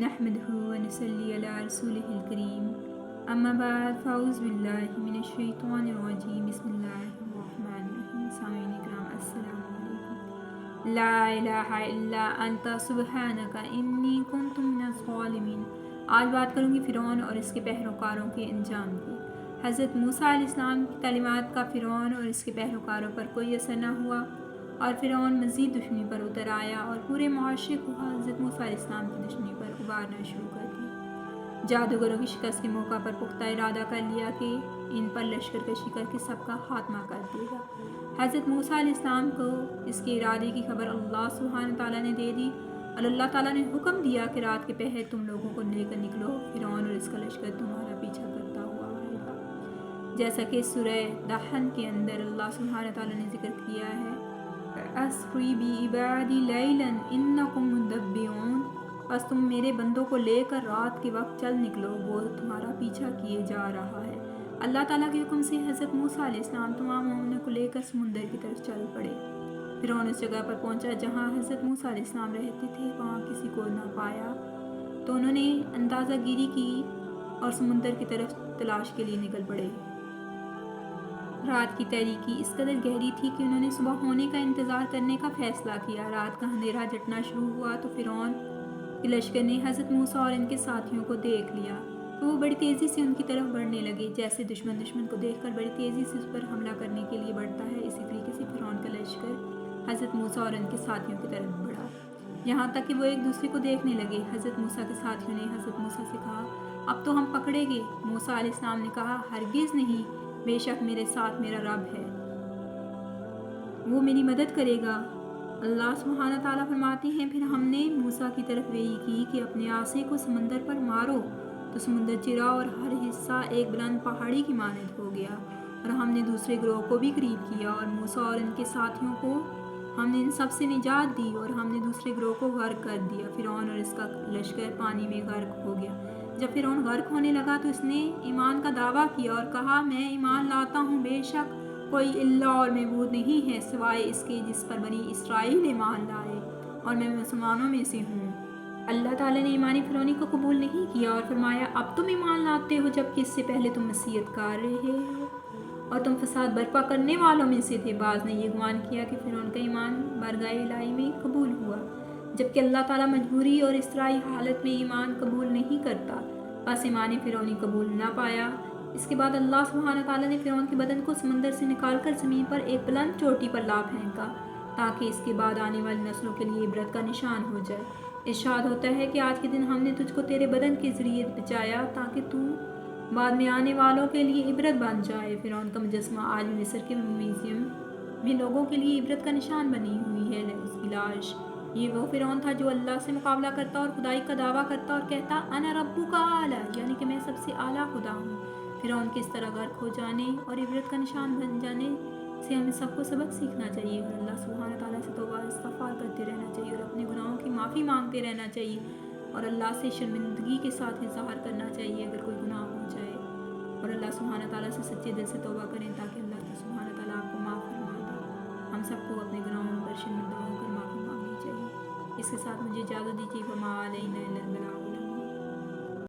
नहमदहु व नसल्ली अला रसूलिहिल करीम अम्मा बाद फ़ाउज़ बिल्लाहि मिनश शैतानिर रजीम बिस्मिल्लाहिर रहमानिर रहीम। सामीन इकराम अस्सलामु अलैकुम। ला इलाहा इल्ला अंता सुब्हानका इन्नी कुन्तु मिनज़ ज़ालिमीन। आज बात करूँगी फ़िरौन और इसके पैरोकारों के अंजाम की। हज़रत मूसा अलैहिस्सलाम की तालीमात का फ़िरौन और इसके पैरोकारों पर कोई असर न हुआ और फ़िरौन मज़ीद दुश्मनी पर उतर आया और पूरे मुआशरे को हज़रत मूसा अलैहिस्सलाम की दुश्मनी पर उबारना शुरू कर दिया। जादूगरों की शिकस्त के मौका पर पुख्ता इरादा कर लिया कि इन पर लश्कर कशी करके सबका खात्मा कर देगा। हज़रत मूसा अलैहिस्सलाम को इसके इरादे की खबर अल्लाह सुब्हानहू तआला ने दे दी और अल्लाह ताला ने हुक्म दिया कि रात के पहर तुम लोगों को लेकर निकलो, फ़िरौन और इसका लश्कर तुम्हारा पीछा करता हुआ आएगा। जैसा कि सूरह दहन के अंदर अल्लाह सुब्हानहू तआला ने जिक्र किया है, अस्री बी इबादी लैलन इन्नकुम मुदब्बिऊन। बस तुम मेरे बंदों को लेकर रात के वक्त चल निकलो, वो तुम्हारा पीछा किए जा रहा है। अल्लाह ताला के हुक्म से हज़रत मूसा अलैहिस्सलाम तमाम मोमिनों को लेकर समुंदर की तरफ चल पड़े। फ़िरौन उस जगह पर पहुंचा जहां हज़रत मूसा अलैहिस्सलाम रहते थे। वहां किसी को न पाया तो उन्होंने अंदाज़ा गिरी की और समुंदर की तरफ तलाश के लिए निकल पड़े। रात की तारीकी इस कदर गहरी थी कि उन्होंने सुबह होने का इंतज़ार करने का फ़ैसला किया। रात का अंधेरा जटना शुरू हुआ तो फ़िरौन के लश्कर ने हज़रत मूसा और इनके साथियों को देख लिया तो वो बड़ी तेज़ी से उनकी तरफ बढ़ने लगे। जैसे दुश्मन को देखकर बड़ी तेज़ी से उस पर हमला करने के लिए बढ़ता है, इसी तरीके से फ़िरौन का लश्कर हज़रत मूसा और इनके साथियों की तरफ बढ़ा, यहाँ तक कि वो एक दूसरे को देखने लगे। हज़रत मूसा के साथियों ने हज़रत मूसा से कहा, अब तो हम पकड़ेंगे। मूसा अलैहिस्सलाम ने कहा, हरगिज़ नहीं, बेशक मेरे साथ मेरा रब है, वो मेरी मदद करेगा। अल्लाह सुब्हानहू तआला फरमाते हैं, फिर हमने मूसा की तरफ वही की कि अपने आसे को समंदर पर मारो तो समुंदर चिरा और हर हिस्सा एक बुलंद पहाड़ी की मानद हो गया। और हमने दूसरे ग्रोह को भी करीब किया और मूसा और इनके साथियों को हमने इन सब से निजात दी और हमने दूसरे ग्रोह को गर्क कर दिया। फ़िरौन और इसका लश्कर पानी में गर्क हो गया। जब फ़िरौन गर्क होने लगा तो इसने ईमान का दावा किया और कहा, मैं ईमान लाता हूँ, बेशक कोई इल्लाह और महबूद नहीं है सिवाय इसके जिस पर बनी इसराइल ईमान लाए और मैं मुसलमानों में से हूँ। अल्लाह ताला ने ईमानी फ़िरौनी को कबूल नहीं किया और फरमाया, अब तुम ईमान लाते हो जबकि इससे पहले तुम मसीहत कर रहे हो और तुम फसाद बर्पा करने वालों में से थे। बाज़ ने यह गुमान किया कि फ़िरौन का ईमान बारगाह इलाही में कबूल हुआ, जबकि अल्लाह ताला मजबूरी और इसराई हालत में ईमान कबूल नहीं करता। बस ईमान फ़िरौनी कबूल ना पाया। इसके बाद अल्लाह सुब्हानहू तआला ने फ़िरौन के बदन को समंदर से निकालकर ज़मीन पर एक बुलंद चोटी पर ला फेंका ताकि इसके बाद आने वाली नस्लों के लिए इबरत का निशान हो जाए। इरशाद होता है कि आज के दिन हमने तुझको तेरे बदन के ज़रिए बचाया ताकि तू बाद में आने वालों के लिए इबरत बन जाए। फ़िरौन का मुजस्मा आज भी मिस्र के म्यूज़ियम में लोगों के लिए इबरत का निशान बनी हुई है। उसकी लाश, ये वो फ़िरौन था जो अल्लाह से मुकाबला करता और खुदाई का दावा करता और कहता, अना रब्बुका आला, यानी कि मैं सबसे आला खुदा हूँ। फ़िरौन के इस तरह गर्क हो जाने और इबरत का निशान बन जाने से हमें सबको सबक सीखना चाहिए और अल्लाह सुब्हानहू तआला से तौबा इस्तग़फ़ार करते रहना चाहिए और अपने गुनाहों की माफ़ी मांगते रहना चाहिए और अल्लाह से शर्मिंदगी के साथ इज़हार करना चाहिए अगर कोई गुनाह हो जाए और अल्लाह सुब्हानहू तआला से सच्चे दिल से तौबा करें ताकि अल्लाह सुब्हानहू तआला आपको माफ़ फरमा दे। हम सबको अपने गुनाहों पर शर्मिंदा होकर माफ़ी मांगनी चाहिए। इसके साथ मुझे इजाज़त दीजिए। वमा अलैना इल्लल बलाग।